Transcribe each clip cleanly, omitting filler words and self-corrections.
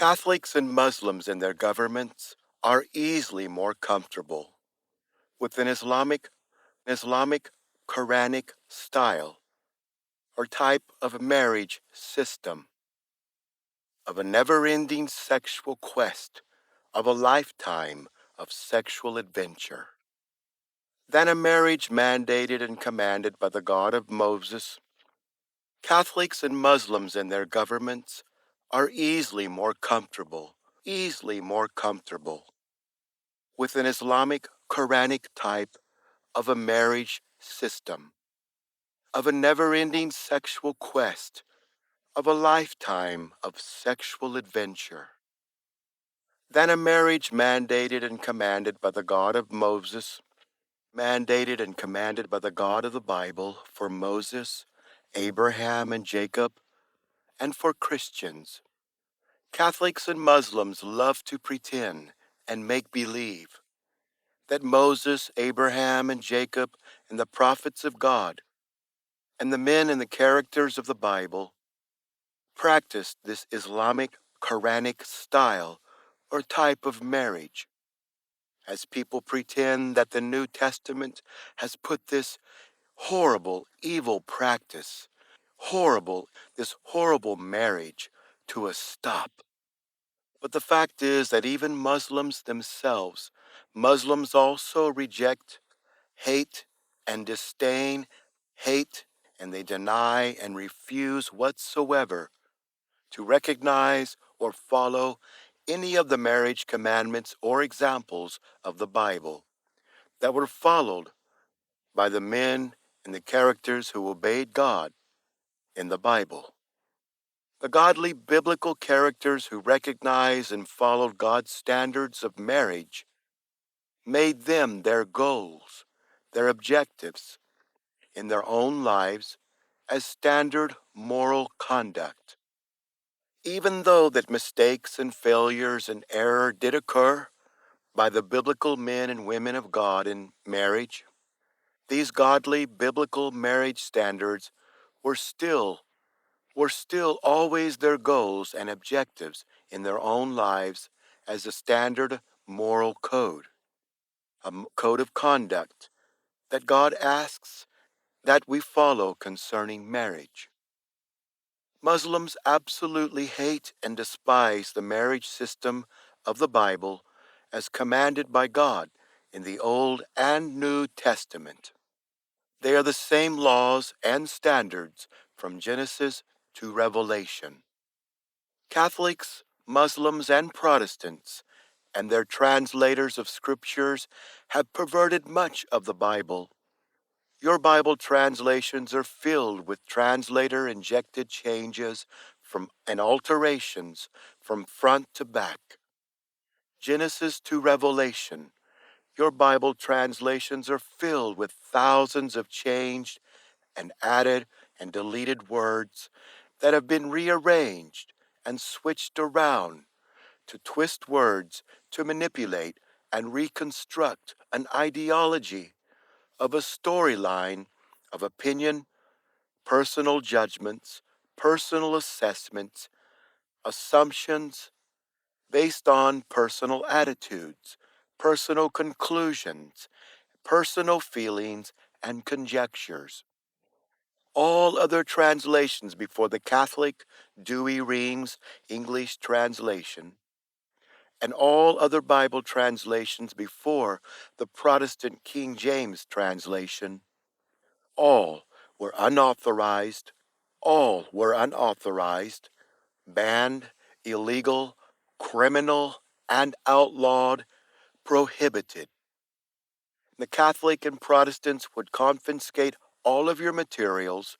Catholics and Muslims and their governments are easily more comfortable with an Islamic Quranic style or type of marriage system, of a never-ending sexual quest, of a lifetime of sexual adventure, than a marriage mandated and commanded by the God of Moses. Catholics and Muslims and their governments are easily more comfortable with an Islamic Quranic type of a marriage system, of a never-ending sexual quest, of a lifetime of sexual adventure, than a marriage mandated and commanded by the God of Moses, mandated and commanded by the God of the Bible for Moses, Abraham, and Jacob, and for Christians. Catholics and Muslims love to pretend and make believe that Moses, Abraham, and Jacob, and the prophets of God, and the men and the characters of the Bible practiced this Islamic Quranic style or type of marriage, as people pretend that the New Testament has put this horrible, evil practice, this horrible marriage to a stop. But the fact is that even Muslims themselves, Muslims also reject, hate, and disdain, hate, and they deny and refuse whatsoever to recognize or follow any of the marriage commandments or examples of the Bible that were followed by the men and the characters who obeyed God in the Bible. The godly biblical characters who recognized and followed God's standards of marriage made them their goals, their objectives in their own lives as standard moral conduct. Even though that mistakes and failures and error did occur by the biblical men and women of God in marriage, these godly biblical marriage standards were still always their goals and objectives in their own lives as a standard moral code, code of conduct that God asks that we follow concerning marriage. Muslims absolutely hate and despise the marriage system of the Bible as commanded by God in the Old and New Testament. They are the same laws and standards from Genesis to Revelation. Catholics, Muslims, and Protestants, and their translators of scriptures have perverted much of the Bible. Your Bible translations are filled with translator-injected changes and alterations from front to back. Genesis to Revelation, your Bible translations are filled with thousands of changed and added and deleted words that have been rearranged and switched around to twist words, to manipulate and reconstruct an ideology of a storyline of opinion, personal judgments, personal assessments, assumptions based on personal attitudes, personal conclusions, personal feelings, and conjectures. All other translations before the Catholic Douay-Rheims English translation and all other Bible translations before the Protestant King James translation, all were unauthorized, banned, illegal, criminal, and outlawed, prohibited. The Catholic and Protestants would confiscate all of your materials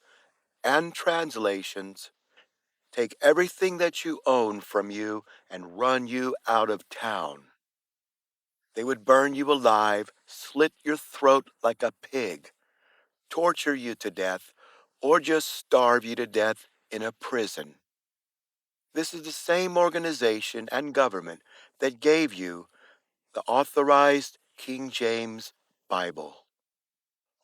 and translations, take everything that you own from you, and run you out of town. They would burn you alive, slit your throat like a pig, torture you to death, or just starve you to death in a prison. This is the same organization and government that gave you the authorized King James Bible.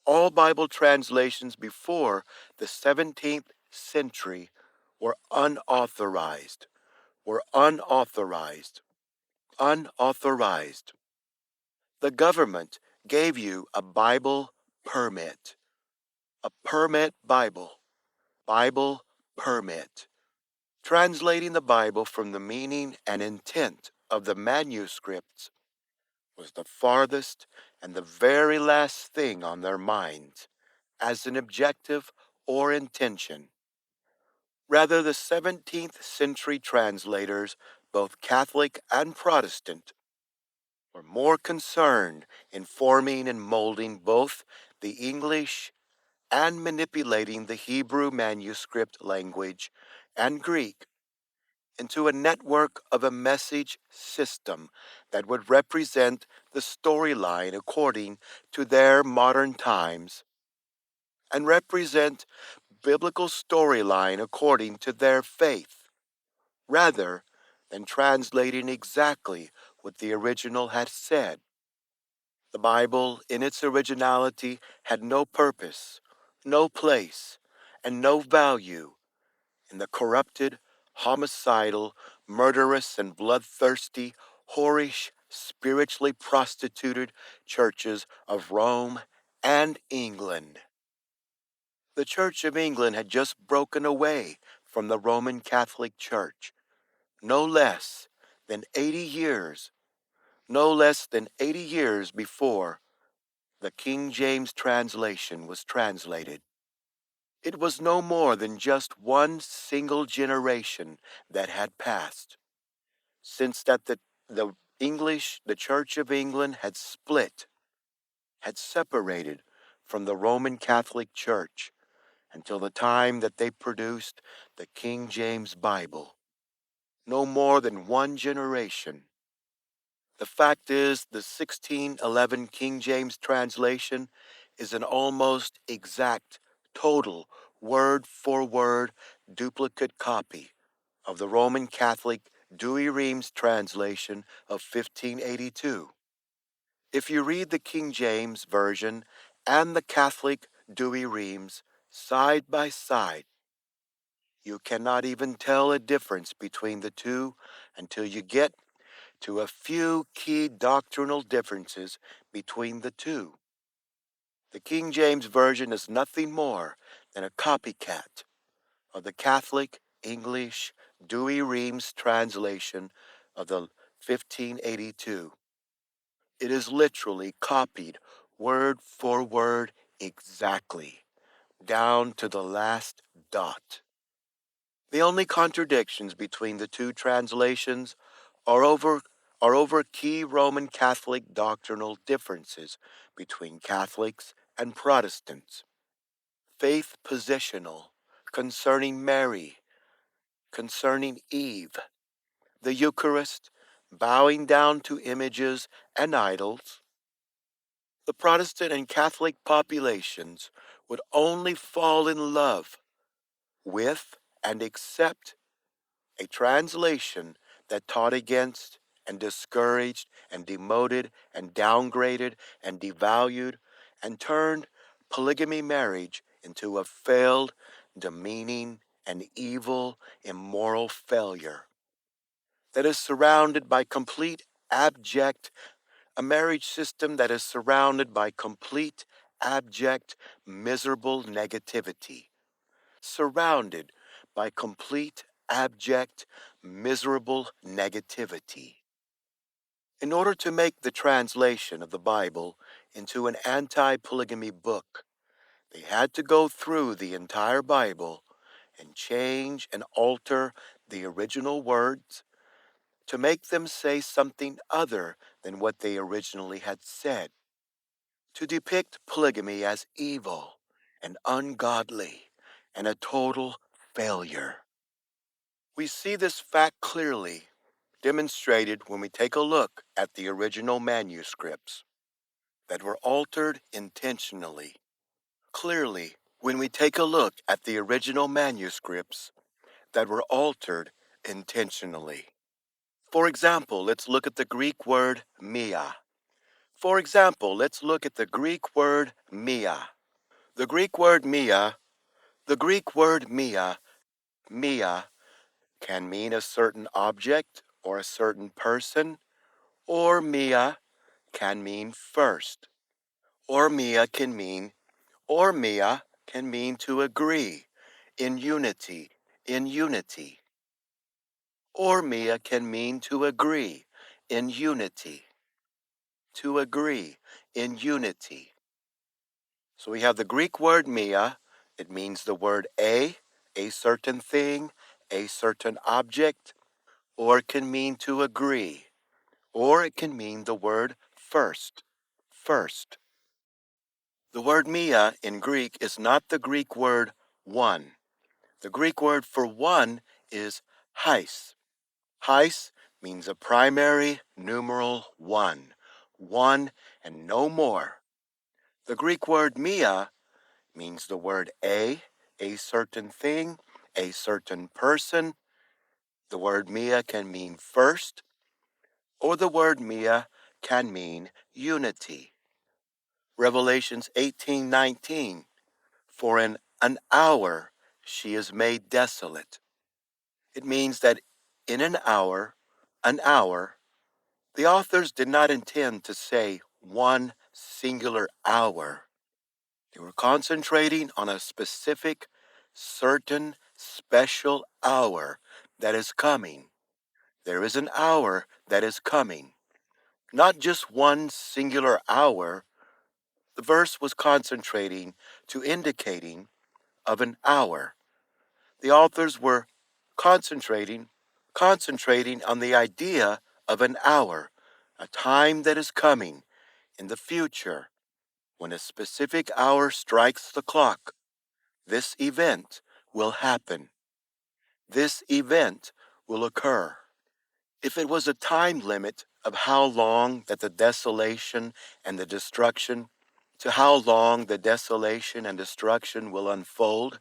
All Bible translations before the 17th century were unauthorized, were unauthorized. Unauthorized. The government gave you a Bible permit. A permit Bible. Bible permit. Translating the Bible from the meaning and intent of the manuscripts was the farthest and the very last thing on their minds as an objective or intention. Rather, the 17th century translators, both Catholic and Protestant, were more concerned in forming and molding both the English and manipulating the Hebrew manuscript language and Greek into a network of a message system that would represent the storyline according to their modern times and represent biblical storyline according to their faith, rather than translating exactly what the original had said. The Bible, in its originality, had no purpose, no place, and no value in the corrupted, homicidal, murderous, and bloodthirsty, whorish, spiritually prostituted churches of Rome and England. The Church of England had just broken away from the Roman Catholic Church, no less than 80 years, no less than 80 years before the King James translation was translated. It was no more than just one single generation that had passed, since that the Church of England had split, had separated from the Roman Catholic Church until the time that they produced the King James Bible. No more than one generation. The fact is, the 1611 King James translation is an almost exact, total, word-for-word duplicate copy of the Roman Catholic Douay-Rheims translation of 1582. If you read the King James Version and the Catholic Douay-Rheims side by side, you cannot even tell a difference between the two until you get to a few key doctrinal differences between the two. The King James Version is nothing more than a copycat of the Catholic English Douay-Rheims translation of the 1582. It is literally copied word for word exactly, down to the last dot. The only contradictions between the two translations are over key Roman Catholic doctrinal differences between Catholics and Protestants, faith positional, concerning Mary, concerning Eve, the Eucharist, bowing down to images and idols. The Protestant and Catholic populations would only fall in love with and accept a translation that taught against and discouraged and demoted and downgraded and devalued and turned polygamy marriage into a failed, demeaning, and evil, immoral failure that is surrounded by complete abject, a marriage system that is surrounded by complete, abject, miserable negativity, surrounded by complete, abject, miserable negativity. In order to make the translation of the Bible into an anti-polygamy book, they had to go through the entire Bible and change and alter the original words to make them say something other than what they originally had said, to depict polygamy as evil and ungodly and a total failure. We see this fact clearly demonstrated when we take a look at the original manuscripts that were altered intentionally. Clearly, when we take a look at the original manuscripts that were altered intentionally. For example, let's look at the Greek word mia. For example, let's look at the Greek word mia. The Greek word mia, mia can mean a certain object or a certain person, or mia can mean first, or mia can mean, or mia can mean to agree, in unity, in unity. Or mia can mean to agree, in unity, to agree, in unity. So we have the Greek word mia. It means the word a certain thing, a certain object, or it can mean to agree, or it can mean the word first, first. The word mia in Greek is not the Greek word one. The Greek word for one is heis. Heis means a primary numeral one and no more. The Greek word mia means the word a certain thing, a certain person. The word mia can mean first, or the word mia can mean unity. Revelations 18:19, for in an hour she is made desolate. It means that in an hour, the authors did not intend to say one singular hour. They were concentrating on a specific, certain, special hour that is coming. There is an hour that is coming. Not just one singular hour. The verse was concentrating to indicating of an hour. The authors were concentrating on the idea of an hour, a time that is coming in the future. When a specific hour strikes the clock, this event will happen. This event will occur. If it was a time limit of how long that the desolation and the destruction, to how long the desolation and destruction will unfold,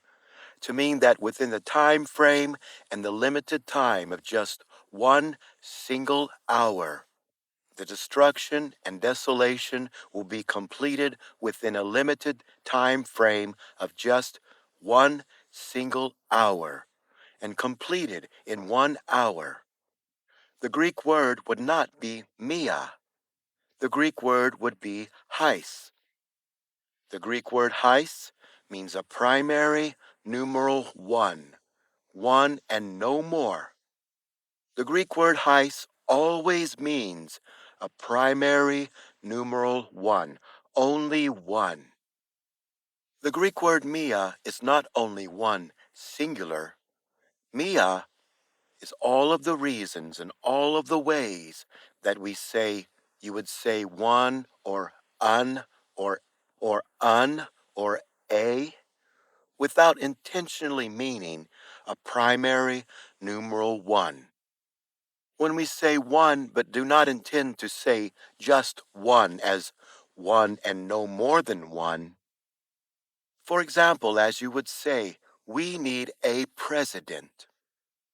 to mean that within the time frame and the limited time of just one single hour, the destruction and desolation will be completed within a limited time frame of just one single hour, and completed in 1 hour. The Greek word would not be mia. The Greek word would be heis. The Greek word heis means a primary numeral one and no more. The Greek word heis always means a primary numeral one, only one. The Greek word mia is not only one singular. Mia is all of the reasons and all of the ways that we say, you would say one or un or un or a without intentionally meaning a primary numeral one. When we say one but do not intend to say just one as one and no more than one, for example, as you would say, we need a president.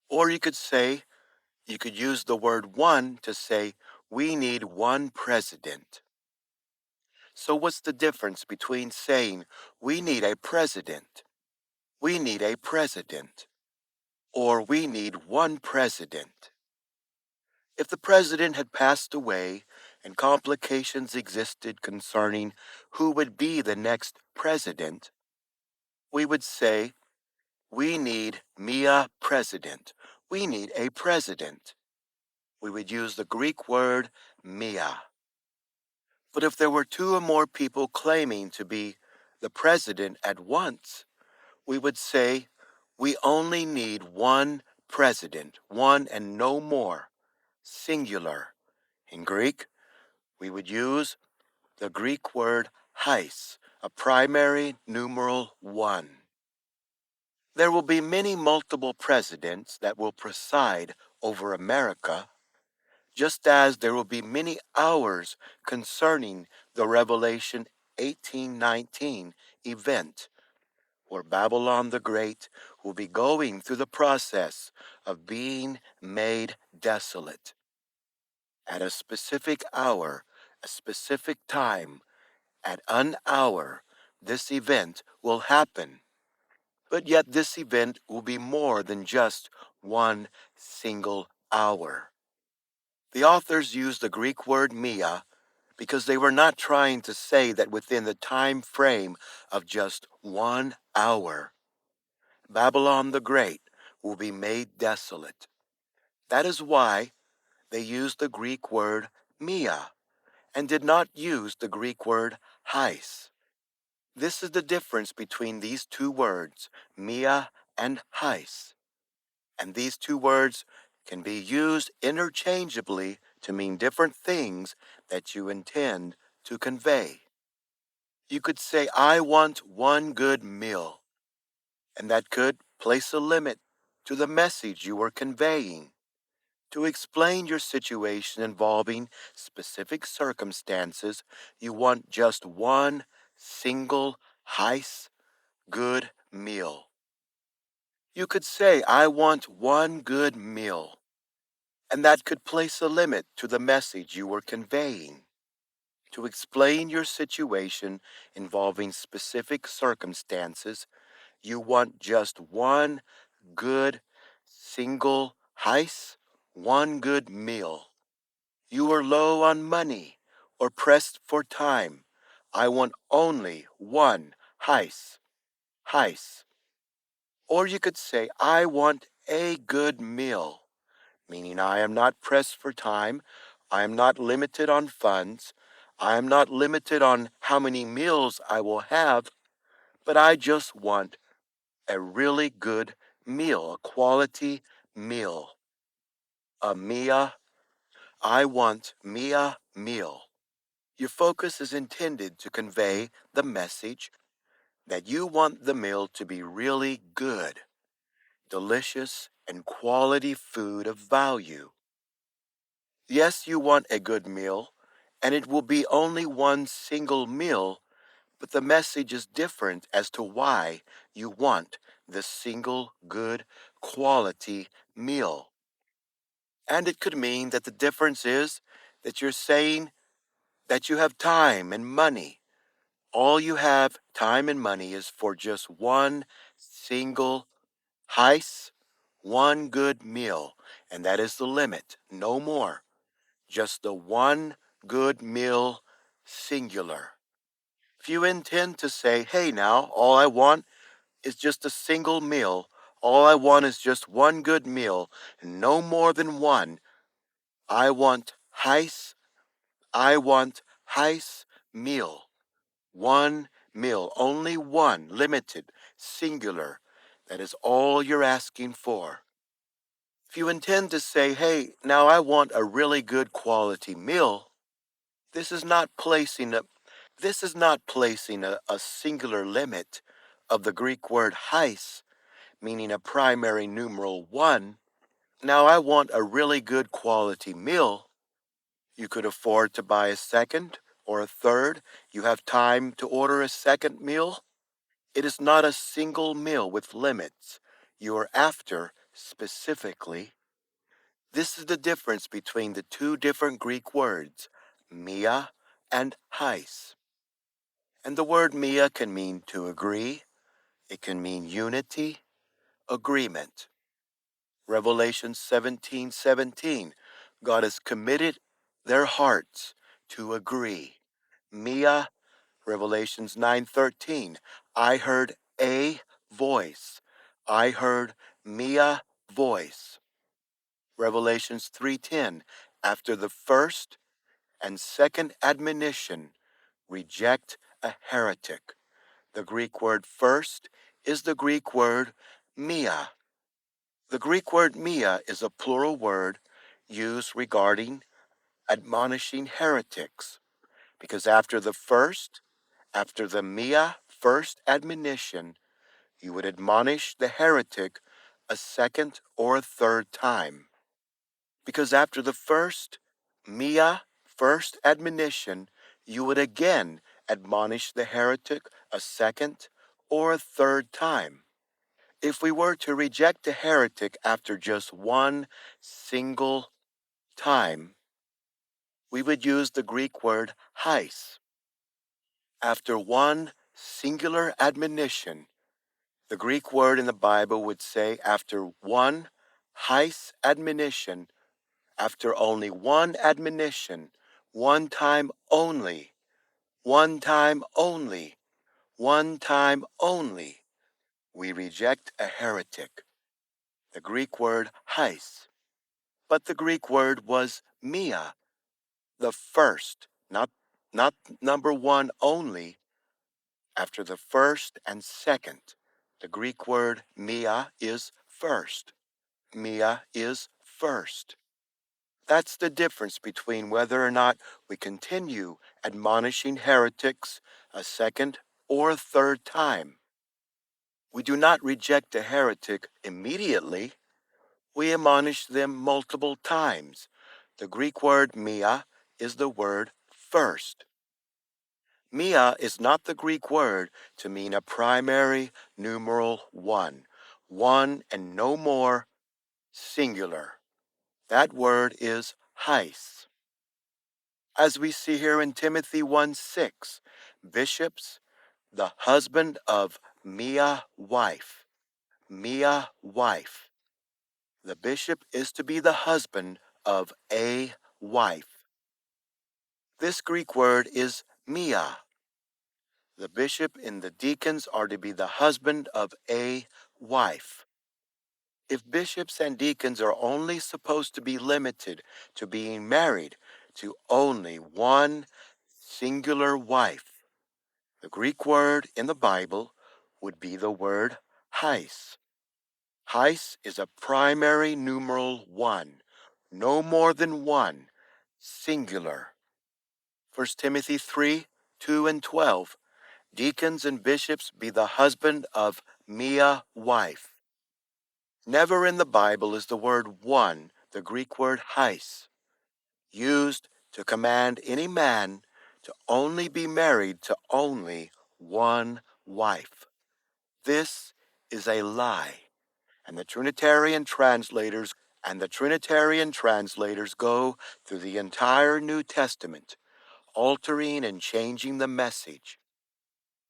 Or you could say, you could use the word one to say, we need one president. So what's the difference between saying, we need a president, we need a president, or we need one president? If the president had passed away and complications existed concerning who would be the next president, we would say, we need mia president. We need a president. We would use the Greek word mia. But if there were two or more people claiming to be the president at once, we would say, we only need one president, one and no more, singular. In Greek, we would use the Greek word heis, a primary numeral one. There will be many multiple presidents that will preside over America, just as there will be many hours concerning the Revelation 18:19 event, where Babylon the Great will be going through the process of being made desolate. At a specific hour, a specific time, at an hour, this event will happen. But yet this event will be more than just one single hour. The authors used the Greek word mia because they were not trying to say that within the time frame of just 1 hour, Babylon the Great will be made desolate. That is why they used the Greek word mia and did not use the Greek word heis. This is the difference between these two words, mia and heis. And these two words can be used interchangeably to mean different things that you intend to convey. You could say, I want one good meal, and that could place a limit to the message you are conveying. To explain your situation involving specific circumstances, you want just one single, nice, good meal. You could say, I want one good meal, and that could place a limit to the message you were conveying. To explain your situation involving specific circumstances, you want just one good, single, one good meal. You are low on money or pressed for time. I want only one heis. Or you could say, I want a good meal, meaning I am not pressed for time. I am not limited on funds. I am not limited on how many meals I will have, but I just want a really good meal, a quality meal. A Mia, I want Mia meal. Your focus is intended to convey the message that you want the meal to be really good, delicious, and quality food of value. Yes, you want a good meal, and it will be only one single meal, but the message is different as to why you want this single good quality meal. And it could mean that the difference is that you're saying that you have time and money. All you have, time and money, is for just one single heis, one good meal, and that is the limit, no more. Just the one good meal, singular. If you intend to say, hey now, all I want is just a single meal, all I want is just one good meal, no more than one, I want heis, I want heis meal. One meal, only one, limited, singular. That is all you're asking for. If you intend to say, hey, now I want a really good quality meal, this is not placing a singular limit of the Greek word heis, meaning a primary numeral one. Now I want a really good quality meal. You could afford to buy a second or a third. You have time to order a second meal. It is not a single meal with limits you are after specifically. This is the difference between the two different Greek words, mia and heis. And the word mia can mean to agree, it can mean unity, agreement. Revelation 17:17, God has committed their hearts to agree. Mia, Revelations 9:13, I heard a voice. I heard Mia voice. Revelations 3:10, after the first and second admonition, reject a heretic. The Greek word first is the Greek word mia. The Greek word mia is a plural word used regarding admonishing heretics, because after the mia first admonition, you would admonish the heretic a second or a third time. Because after the first mia first admonition, you would again admonish the heretic a second or a third time. If we were to reject a heretic after just one single time, we would use the Greek word heis. After one singular admonition, The Greek word in the Bible would say after one heis admonition, after only one admonition, one time only, one time only, one time only, we reject a heretic. The Greek word heis. But the Greek word was mia, the first, not number one only, after the first and second. The Greek word mia is first. Mia is first. That's the difference between whether or not we continue admonishing heretics a second or a third time. We do not reject a heretic immediately. We admonish them multiple times. The Greek word mia is the word first. Mia is not the Greek word to mean a primary numeral one and no more, singular. That word is heis. As we see here in Timothy 1:6, bishops, the husband of mia wife. Mia wife. The bishop is to be the husband of a wife. This Greek word is mia. The bishop and the deacons are to be the husband of a wife. If bishops and deacons are only supposed to be limited to being married to only one singular wife, the Greek word in the Bible would be the word heis. Heis is a primary numeral one, no more than one, singular. 1 Timothy 3:2 and 12. Deacons and bishops be the husband of mia wife. Never in the Bible is the word one, the Greek word heis, used to command any man to only be married to only one wife. This is a lie, and the Trinitarian translators go through the entire New Testament, altering and changing the message.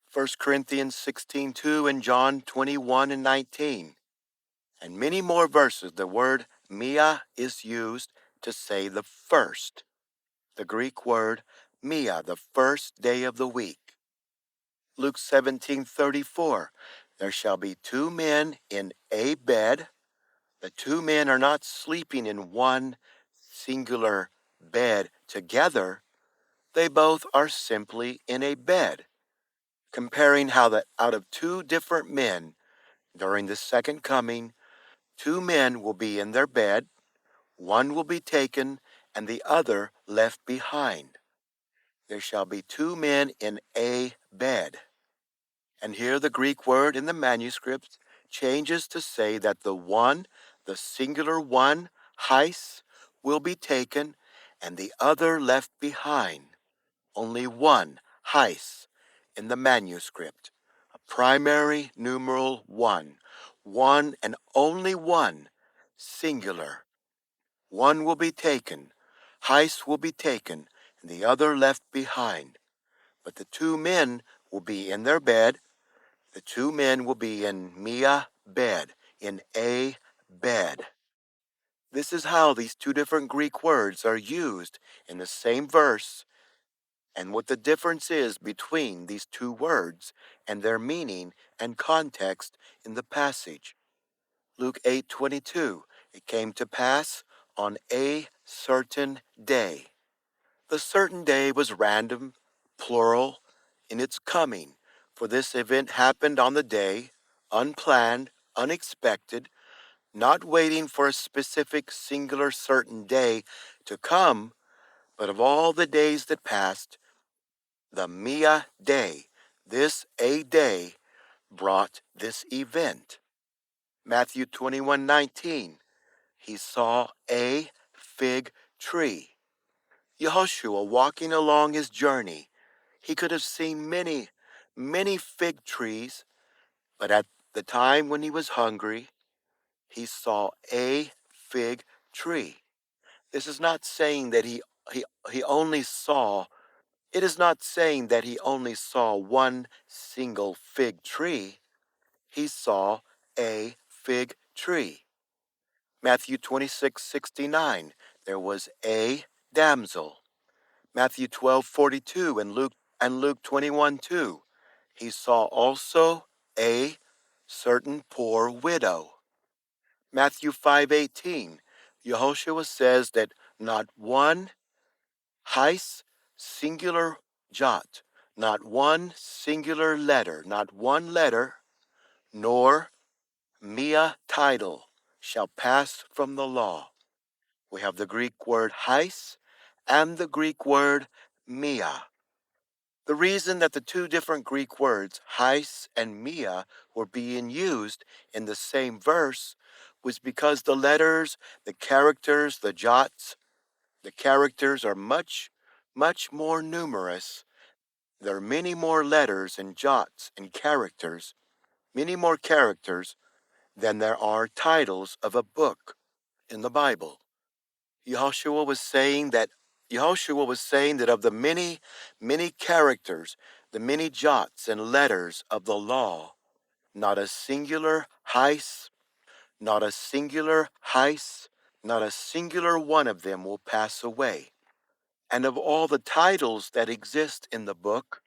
1 Corinthians 16:2 and John 21 and 19. And many more verses, the word mia is used to say the first. The Greek word mia, the first day of the week. Luke 17:34. There shall be two men in a bed. The two men are not sleeping in one singular bed together. They both are simply in a bed, comparing how that out of two different men during the second coming, two men will be in their bed, one will be taken, and the other left behind. There shall be two men in a bed. And here the Greek word in the manuscript changes to say that the singular one, heis, will be taken, and the other left behind. Only one, heis, in the manuscript. A primary numeral one and only one, singular. One will be taken, heis will be taken, and the other left behind. But the two men will be in their bed. The two men will be in mia bed, in a bed. This is how these two different Greek words are used in the same verse, and what the difference is between these two words and their meaning and context in the passage. Luke 8:22. It came to pass on a certain day. The certain day was random, plural, in its coming, for this event happened on the day, unplanned, unexpected, not waiting for a specific singular certain day to come, but of all the days that passed, the Mia day, this a day, brought this event. Matthew 21:19. He saw a fig tree. Yehoshua walking along his journey, he could have seen many, many fig trees, but at the time when he was hungry, he saw a fig tree. This is not saying that he only saw, it is not saying that he only saw one single fig tree. he saw a fig tree. Matthew 26:69, there was a damsel. Matthew 12:42 and Luke 21:2, he saw also a certain poor widow. Matthew 5:18, Yehoshua says that not one Heis, singular jot, not one singular letter, not one letter, nor mia title shall pass from the law. We have the Greek word heis and the Greek word mia. The reason that the two different Greek words, heis and mia, were being used in the same verse was because the letters, the characters, the jots, the characters are much, much more numerous. There are many more letters and jots and characters, many more characters than there are titles of a book in the Bible. Yehoshua was saying that of the many, many characters, the many jots and letters of the law, not a singular heis, not a singular heis, not a singular one of them will pass away. And of all the titles that exist in the book,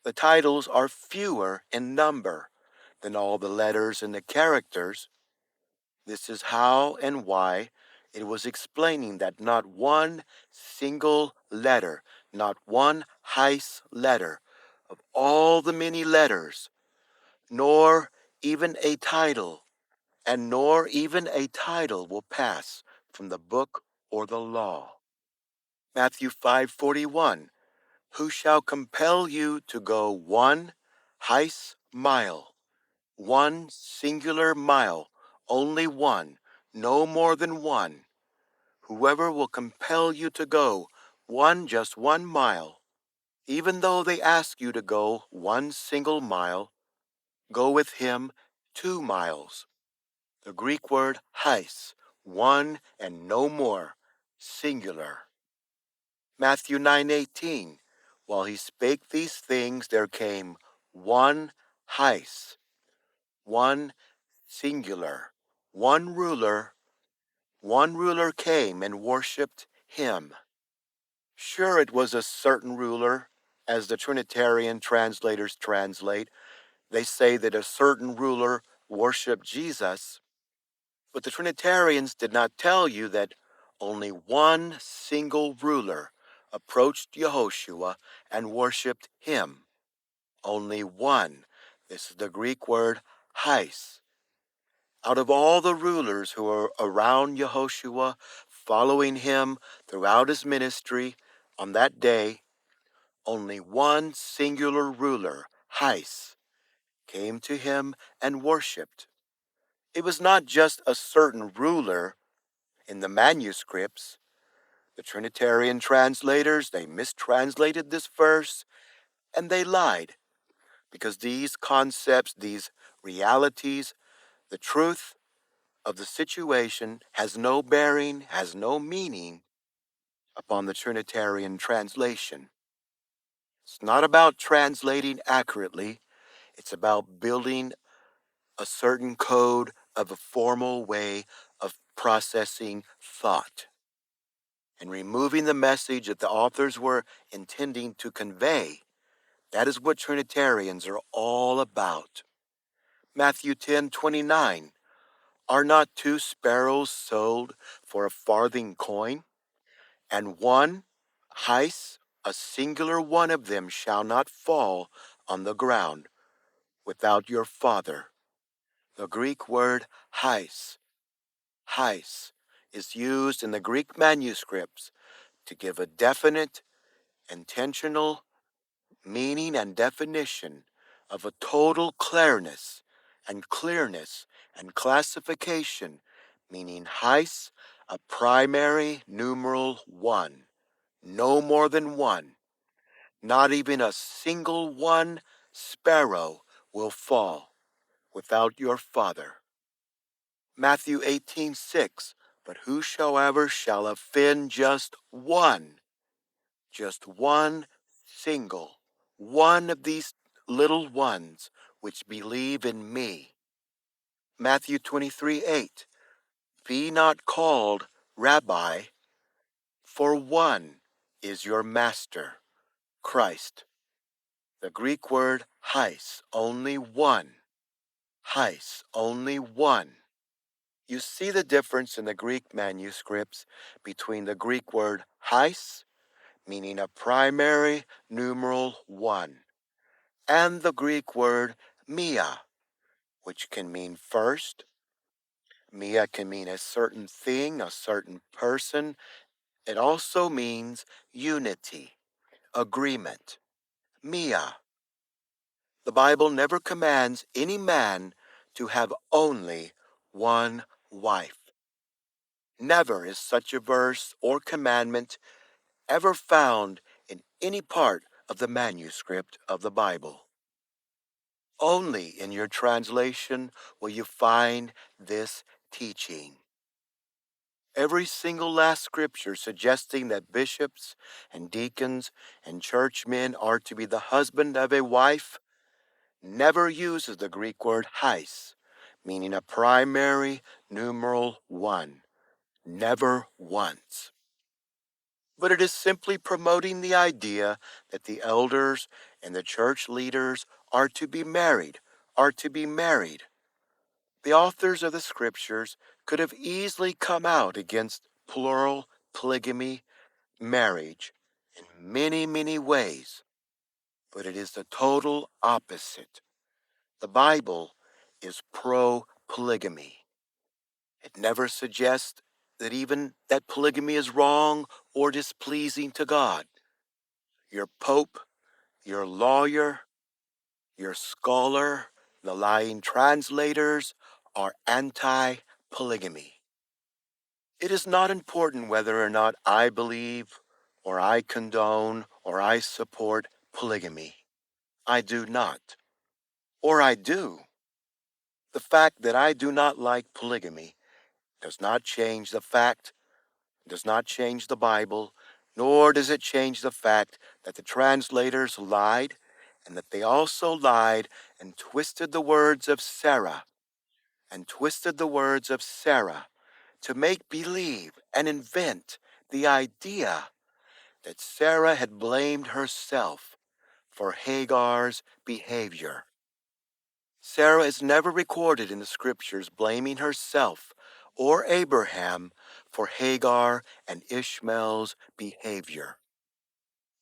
the titles are fewer in number than all the letters and the characters. This is how and why it was explaining that not one single letter, not one heis letter of all the many letters, nor even a title, and nor even a title will pass from the book or the law. Matthew 5:41, who shall compel you to go one heis mile, one singular mile, only one, no more than one. Whoever will compel you to go just 1 mile, even though they ask you to go one single mile, go with him 2 miles. The Greek word heis, one and no more, singular. Matthew 9:18, while he spake these things, there came one heis, one singular, one ruler came and worshipped him. Sure, it was a certain ruler, as the Trinitarian translators translate. They say that a certain ruler worshipped Jesus, but the Trinitarians did not tell you that only one single ruler approached Yehoshua and worshipped him. Only one. This is the Greek word heis. Out of all the rulers who were around Yehoshua, following him throughout his ministry, on that day, only one singular ruler, heis, came to him and worshipped. It was not just a certain ruler in the manuscripts. The Trinitarian translators, they mistranslated this verse and they lied because these concepts, these realities, the truth of the situation has no bearing, has no meaning upon the Trinitarian translation. It's not about translating accurately. It's about building a certain code of a formal way of processing thought and removing the message that the authors were intending to convey. That is what Trinitarians are all about. Matthew 10:29, are not 2 sparrows sold for a farthing coin? And one heis, a singular one of them shall not fall on the ground without your Father. The Greek word heis, is used in the Greek manuscripts to give a definite, intentional meaning and definition of a total clearness and classification, meaning heis, a primary numeral 1, no more than one. Not even a single one sparrow will fall without your Father. Matthew 18:6, but whosoever shall offend just one single, one of these little ones, which believe in me. Matthew 23:8. Be not called Rabbi, for one is your master, Christ. The Greek word hais, only one. Hais, only one. You see the difference in the Greek manuscripts between the Greek word hais, meaning a primary numeral one, and the Greek word mia, which can mean first. Mia can mean a certain thing, a certain person. It also means unity, agreement. Mia. The Bible never commands any man to have only one wife. Never is such a verse or commandment ever found in any part of the manuscript of the Bible. Only in your translation will you find this teaching. Every single last scripture suggesting that bishops and deacons and churchmen are to be the husband of a wife never uses the Greek word hais, meaning a primary numeral one. Never once. But it is simply promoting the idea that the elders and the church leaders are to be married, are to be married. The authors of the scriptures could have easily come out against plural polygamy marriage in many, many ways, but it is the total opposite. The Bible is pro-polygamy. It never suggests that even that polygamy is wrong or displeasing to God. Your pope, your lawyer, your scholar, the lying translators are anti-polygamy. It is not important whether or not I believe or I condone or I support polygamy. I do not. Or I do. The fact that I do not like polygamy does not change the fact, does not change the Bible, nor does it change the fact that the translators lied and that they also lied and twisted the words of Sarah to make believe and invent the idea that Sarah had blamed herself for Hagar's behavior. Sarah is never recorded in the scriptures blaming herself or Abraham for Hagar and Ishmael's behavior.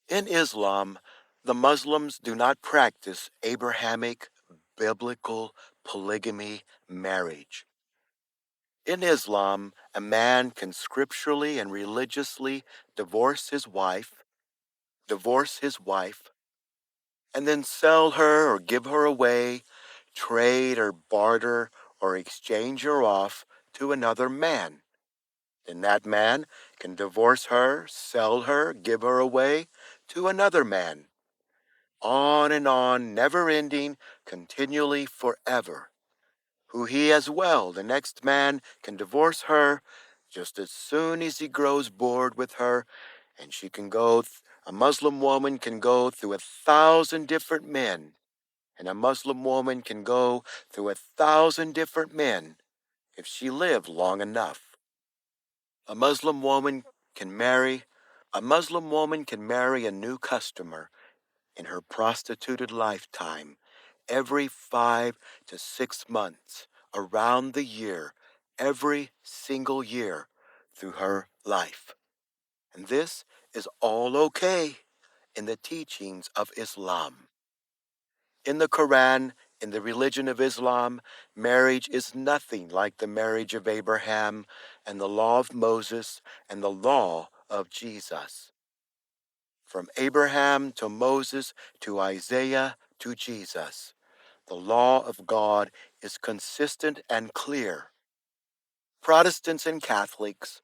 In Islam, the Muslims do not practice Abrahamic biblical polygamy marriage. In Islam, a man can scripturally and religiously divorce his wife, and then sell her or give her away, trade or barter or exchange her off to another man. Then that man can divorce her, sell her, give her away to another man. On and on, never ending, continually forever. Who he as well, the next man, can divorce her just as soon as he grows bored with her, and she can a Muslim woman can go through 1,000 different men, and a Muslim woman can go through 1,000 different men if she lived long enough. A Muslim woman can marry a new customer in her prostituted lifetime every 5 to 6 months around the year, every single year through her life. And this is all okay in the teachings of Islam. In the Quran, in the religion of Islam, marriage is nothing like the marriage of Abraham and the law of Moses and the law of Jesus. From Abraham to Moses to Isaiah to Jesus, the law of God is consistent and clear. Protestants and Catholics,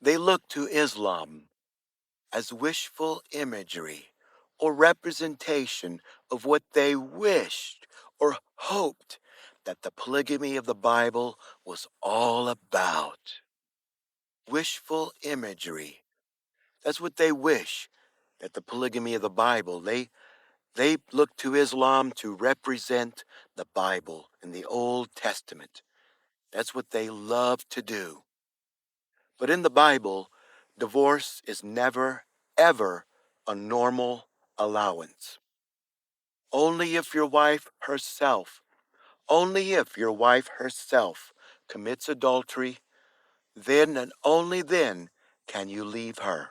they look to Islam as wishful imagery or representation of what they wished or hoped that the polygamy of the Bible was all about. Wishful imagery. That's what they wish that the polygamy of the Bible, They look to Islam to represent the Bible in the Old Testament. That's what they love to do. But in the Bible, divorce is never, ever a normal allowance. Only if your wife herself, only if your wife herself commits adultery, then and only then can you leave her.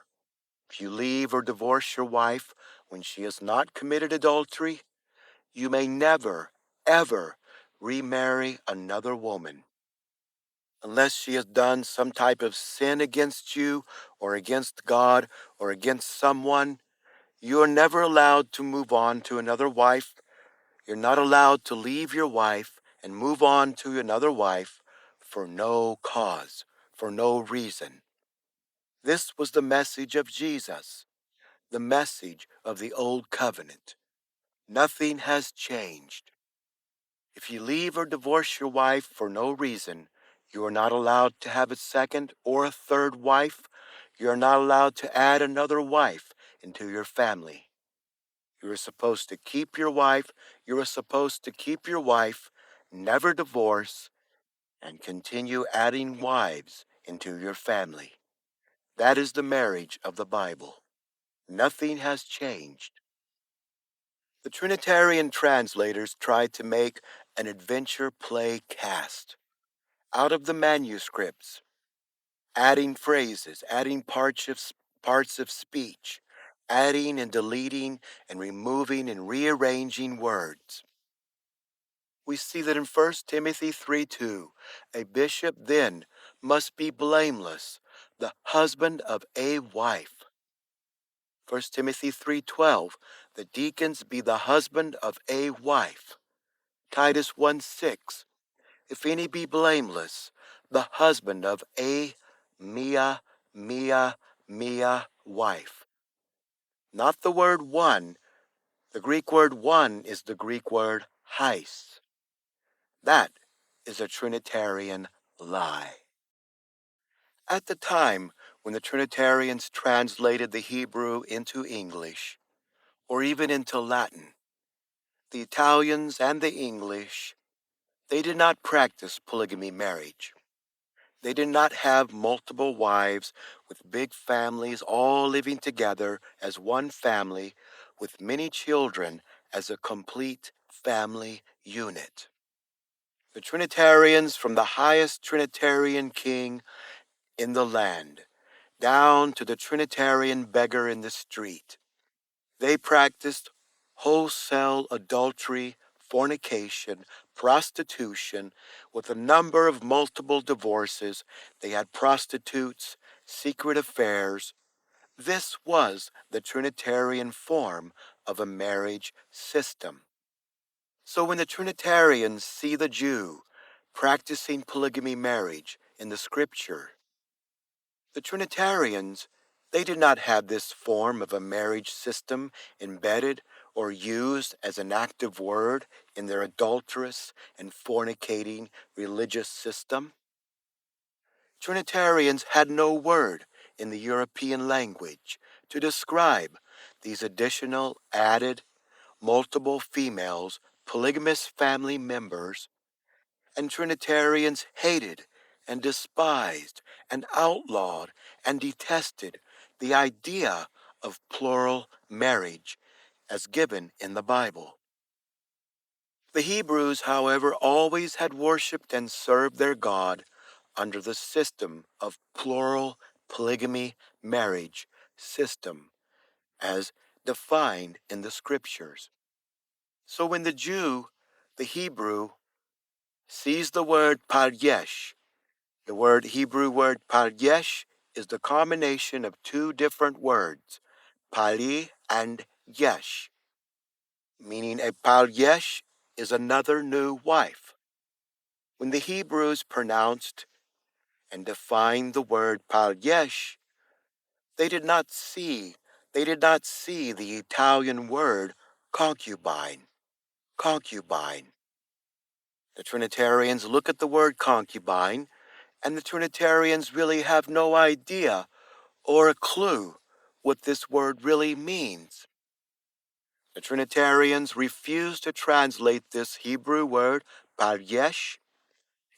If you leave or divorce your wife when she has not committed adultery, you may never, ever remarry another woman. Unless she has done some type of sin against you or against God or against someone, you are never allowed to move on to another wife. You're not allowed to leave your wife and move on to another wife for no cause, for no reason. This was the message of Jesus, the message of the Old Covenant. Nothing has changed. If you leave or divorce your wife for no reason, you are not allowed to have a second or a third wife. You are not allowed to add another wife into your family. You are supposed to keep your wife. You are supposed to keep your wife, never divorce, and continue adding wives into your family. That is the marriage of the Bible. Nothing has changed. The Trinitarian translators tried to make an adventure play cast out of the manuscripts, adding phrases, adding parts of speech, adding and deleting and removing and rearranging words. We see that in 1 Timothy 3:2, a bishop then must be blameless, the husband of a wife. 1 Timothy 3:12, the deacons be the husband of a wife. Titus 1:6, if any be blameless, the husband of a mia, mia wife. Not the word one. The Greek word one is the Greek word heis. That is a Trinitarian lie. At the time when the Trinitarians translated the Hebrew into English, or even into Latin, the Italians and the English, they did not practice polygamy marriage. They did not have multiple wives with big families all living together as one family with many children as a complete family unit. The Trinitarians, from the highest Trinitarian king in the land down to the Trinitarian beggar in the street, they practiced wholesale adultery, fornication, prostitution, with a number of multiple divorces. They had prostitutes, secret affairs. This was the Trinitarian form of a marriage system. So when the Trinitarians see the Jew practicing polygamy marriage in the scripture, the Trinitarians, they did not have this form of a marriage system embedded or used as an active word in their adulterous and fornicating religious system. Trinitarians had no word in the European language to describe these additional added multiple females, polygamous family members, and Trinitarians hated and despised and outlawed and detested the idea of plural marriage as given in the Bible. The Hebrews, however, always had worshipped and served their God under the system of plural polygamy marriage system as defined in the scriptures. So when the Jew, the Hebrew, sees the word paryesh, the Hebrew word paryesh is the combination of two different words, pali and yesh, meaning a paryesh is another new wife. When the Hebrews pronounced and defined the word paryesh, they did not see the Italian word concubine, concubine. The Trinitarians look at the word concubine, and the Trinitarians really have no idea or a clue what this word really means. The Trinitarians refuse to translate this Hebrew word paryesh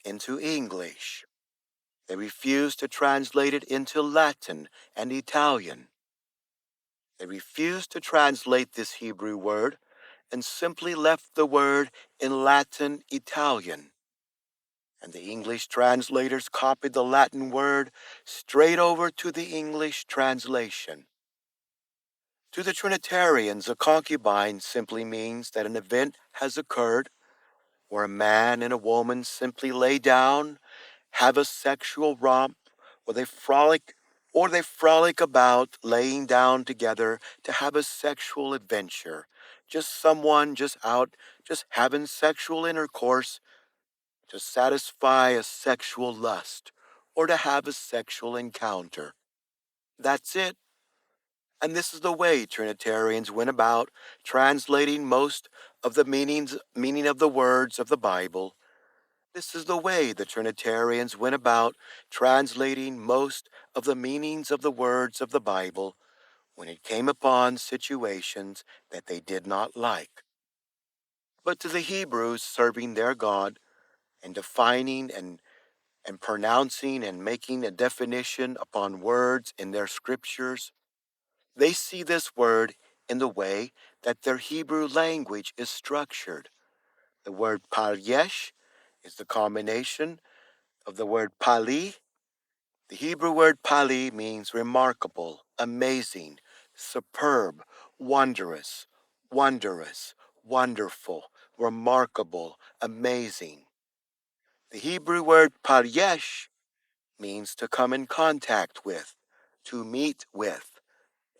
into English. They refuse to translate it into Latin and Italian. They refuse to translate this Hebrew word and simply left the word in Latin Italian. And the English translators copied the Latin word straight over to the English translation. To the Trinitarians, a concubine simply means that an event has occurred where a man and a woman simply lay down, have a sexual romp, or they frolic about laying down together to have a sexual adventure. Just someone just out, just having sexual intercourse to satisfy a sexual lust or to have a sexual encounter. That's it. And this is the way Trinitarians went about translating most of the meaning of the words of the Bible. This is the way the Trinitarians went about translating most of the meanings of the words of the Bible when it came upon situations that they did not like. But to the Hebrews serving their God and defining and pronouncing and making a definition upon words in their scriptures, they see this word in the way that their Hebrew language is structured. The word paryesh is the combination of the word Pali. The Hebrew word Pali means remarkable, amazing, superb, wondrous, wondrous, wonderful, remarkable, amazing. The Hebrew word Paryesh means to come in contact with, to meet with,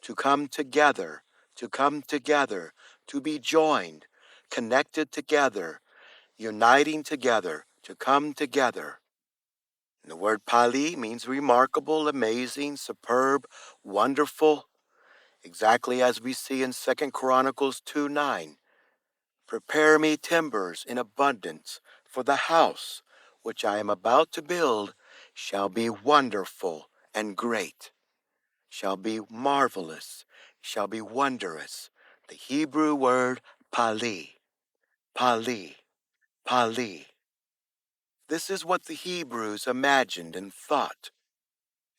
to come together, to come together, to be joined, connected together, uniting together, to come together. And the word Pali means remarkable, amazing, superb, wonderful, exactly as we see in 2 Chronicles 2:9. Prepare me timbers in abundance, for the house which I am about to build shall be wonderful and great, shall be marvelous, shall be wondrous. The Hebrew word Pali, Pali, Pali. This is what the Hebrews imagined and thought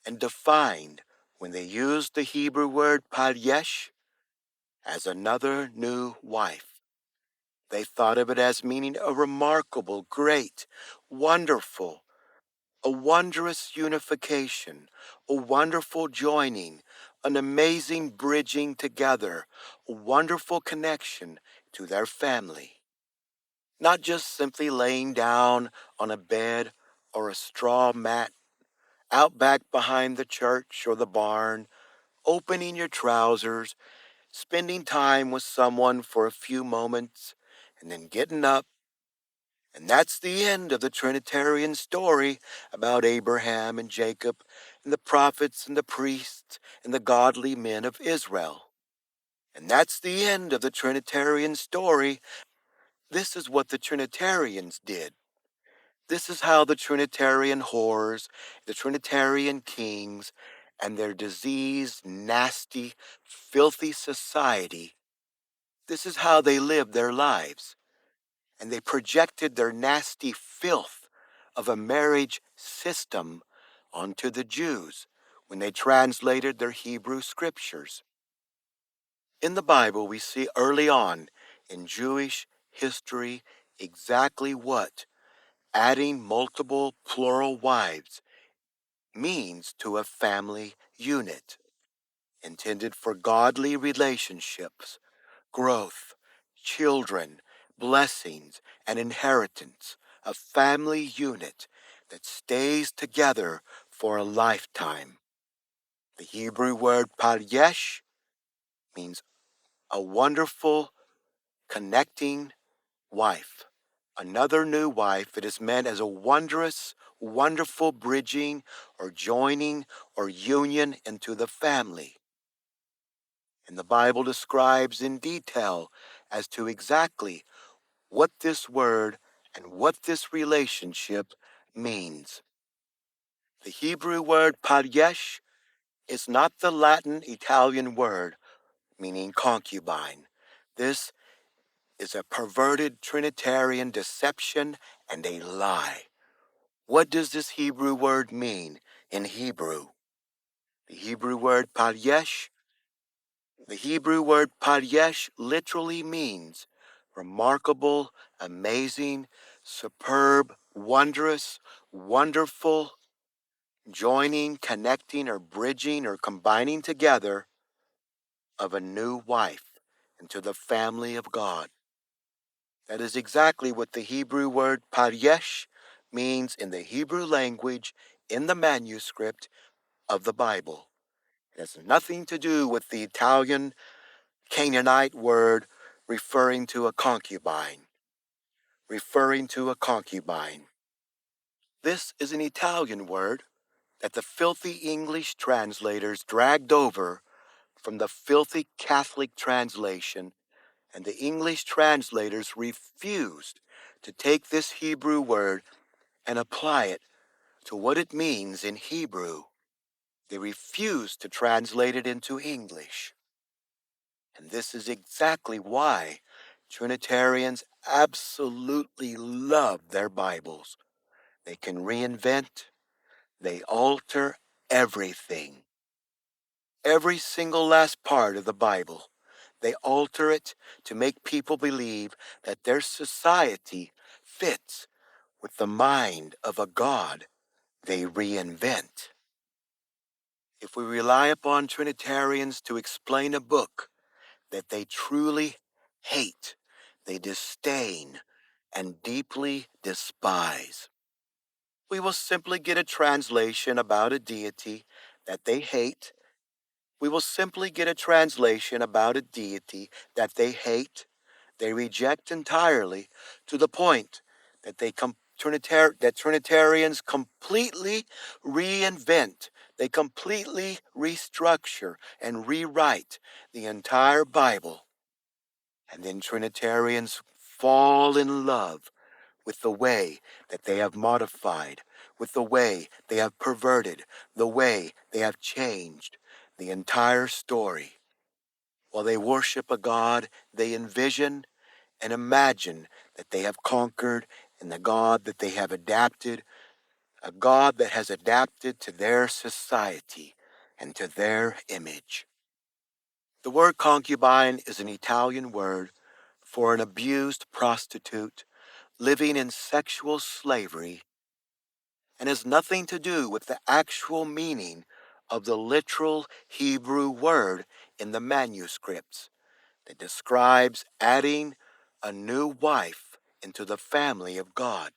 and defined when they used the Hebrew word paryesh as another new wife. They thought of it as meaning a remarkable, great, wonderful, a wondrous unification, a wonderful joining, an amazing bridging together, a wonderful connection to their family. Not just simply laying down on a bed or a straw mat out back behind the church or the barn, opening your trousers, spending time with someone for a few moments, and then getting up. And that's the end of the Trinitarian story about Abraham and Jacob and the prophets and the priests and the godly men of Israel. And that's the end of the Trinitarian story. This is what the Trinitarians did. This is how the Trinitarian whores, the Trinitarian kings, and their diseased, nasty, filthy society, this is how they lived their lives. And they projected their nasty filth of a marriage system onto the Jews when they translated their Hebrew scriptures. In the Bible, we see early on in Jewish history exactly what adding multiple plural wives means to a family unit, intended for godly relationships, growth, children, blessings, and inheritance, a family unit that stays together for a lifetime. The Hebrew word paryesh means a wonderful, connecting wife. Another new wife, it is meant as a wondrous, wonderful bridging or joining or union into the family. And the Bible describes in detail as to exactly what this word and what this relationship means. The Hebrew word paryesh is not the Latin Italian word meaning concubine. This is a perverted Trinitarian deception and a lie. What does this Hebrew word mean in Hebrew? The Hebrew word paryesh, the Hebrew word paryesh literally means remarkable, amazing, superb, wondrous, wonderful, joining, connecting, or bridging, or combining together of a new wife into the family of God. That is exactly what the Hebrew word paryesh means in the Hebrew language in the manuscript of the Bible. It has nothing to do with the Italian Canaanite word referring to a concubine. Referring to a concubine. This is an Italian word that the filthy English translators dragged over from the filthy Catholic translation, and the English translators refused to take this Hebrew word and apply it to what it means in Hebrew. They refused to translate it into English. And this is exactly why Trinitarians absolutely love their Bibles. They can reinvent, they alter everything. Every single last part of the Bible. They alter it to make people believe that their society fits with the mind of a God they reinvent. If we rely upon Trinitarians to explain a book that they truly hate, they disdain, and deeply despise, we will simply get a translation about a deity that they hate. We will simply get a translation about a deity that they hate, they reject entirely, to the point that Trinitarians completely reinvent, they completely restructure and rewrite the entire Bible. And then Trinitarians fall in love with the way that they have modified, with the way they have perverted, the way they have changed the entire story. While they worship a God they envision and imagine that they have conquered, and the God that they have adapted, a God that has adapted to their society and to their image. The word concubine is an Italian word for an abused prostitute living in sexual slavery, and has nothing to do with the actual meaning of the literal Hebrew word in the manuscripts that describes adding a new wife into the family of God.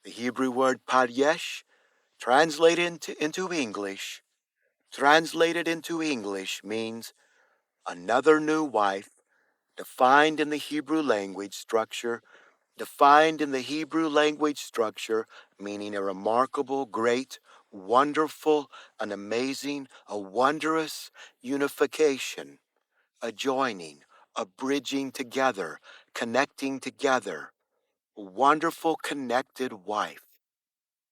The Hebrew word paryesh, translated into English means another new wife, defined in the Hebrew language structure, meaning a remarkable, great, wonderful, an amazing, a wondrous unification, a joining, a bridging together, connecting together, a wonderful connected wife,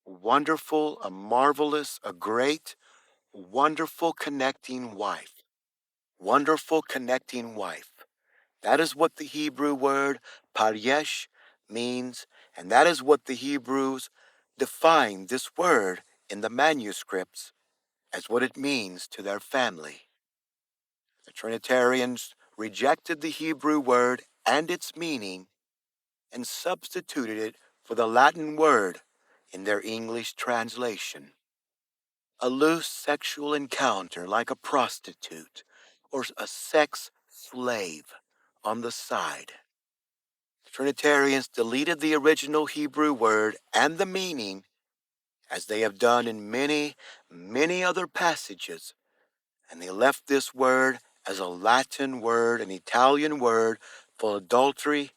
wonderful, a marvelous, a great, wonderful connecting wife, wonderful connecting wife. That is what the Hebrew word paryesh means, and that is what the Hebrews define this word in the manuscripts as what it means to their family. The Trinitarians rejected the Hebrew word and its meaning and substituted it for the Latin word in their English translation. A loose sexual encounter like a prostitute or a sex slave on the side. The Trinitarians deleted the original Hebrew word and the meaning, as they have done in many, many other passages, and they left this word as a Latin word, an Italian word for adultery,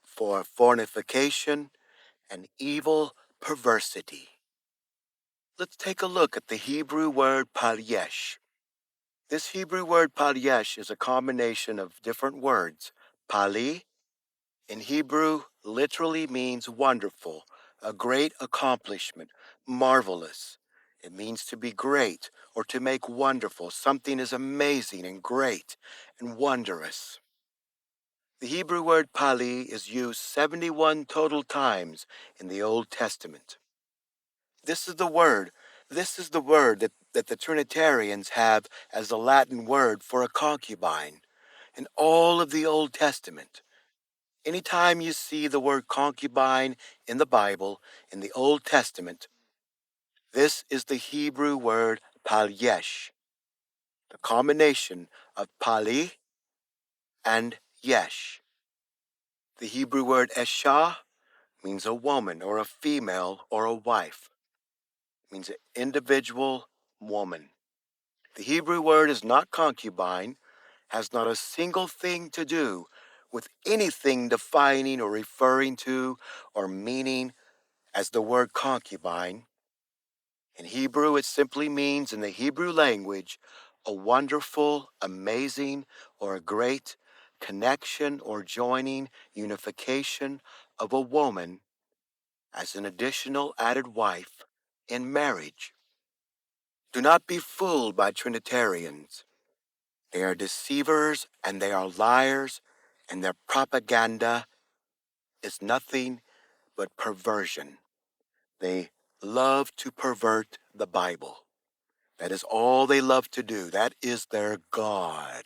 for fornication, and evil perversity. Let's take a look at the Hebrew word paryesh. This Hebrew word paryesh is a combination of different words. Pali, in Hebrew, literally means wonderful, a great accomplishment, marvelous. It means to be great or to make wonderful. Something is amazing and great and wondrous. The Hebrew word Pali is used 71 total times in the Old Testament. This is the word. This is the word that the Trinitarians have as the Latin word for a concubine in all of the Old Testament. Anytime you see the word concubine in the Bible, in the Old Testament, this is the Hebrew word palyesh, the combination of pali and yesh. The Hebrew word esha means a woman or a female or a wife. It means an individual woman. The Hebrew word is not concubine, has not a single thing to do with anything defining or referring to or meaning as the word concubine. In Hebrew, it simply means in the Hebrew language a wonderful, amazing, or a great connection or joining, unification of a woman as an additional added wife in marriage. Do not be fooled by Trinitarians. They are deceivers and they are liars, and their propaganda is nothing but perversion. They love to pervert the Bible. That is all they love to do. That is their God.